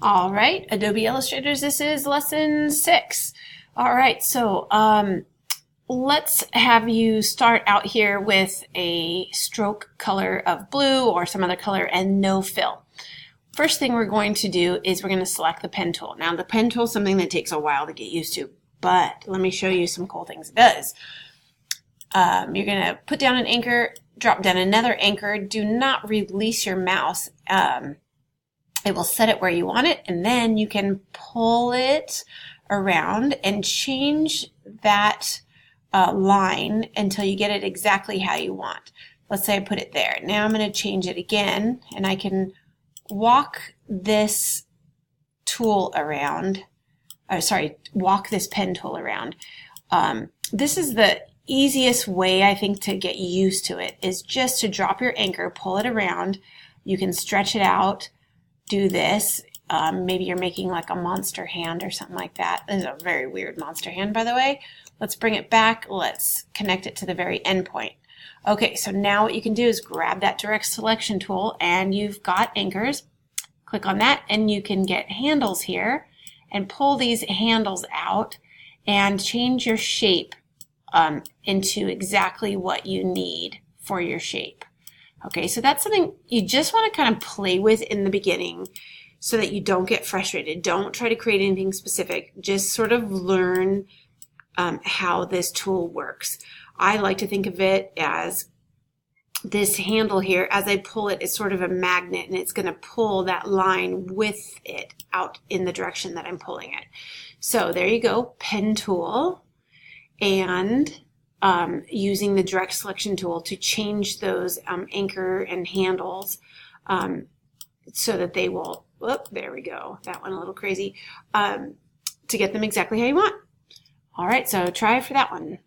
All right, Adobe Illustrators, this is lesson 6. All right, so let's have you start out here with a stroke color of blue or some other color and no fill. First thing we're going to do is we're going to select the pen tool. Now the pen tool is something that takes a while to get used to, but let me show you some cool things it does. You're going to put down an anchor, drop down another anchor. Do not release your mouse. It will set it where you want it, and then you can pull it around and change that line until you get it exactly how you want. Let's say I put it there. Now I'm going to change it again, and I can walk this tool around, walk this pen tool around. This is the easiest way, I think, to get used to it, is just to drop your anchor, pull it around. You can stretch it out, do this. Maybe you're making like a monster hand or something like that. This is a very weird monster hand, by the way. Let's bring it back. Let's connect it to the very end point. Okay, so now what you can do is grab that direct selection tool, and you've got anchors. Click on that, and you can get handles here and pull these handles out and change your shape into exactly what you need for your shape. Okay, so that's something you just want to kind of play with in the beginning so that you don't get frustrated. Don't try to create anything specific. Just sort of learn how this tool works. I like to think of it as this handle here. As I pull it, it's sort of a magnet, and it's going to pull that line with it out in the direction that I'm pulling it. So there you go, pen tool, and using the direct selection tool to change those anchor and handles so that they will, whoop, there we go, that one a little crazy, to get them exactly how you want. All right, so try it for that one.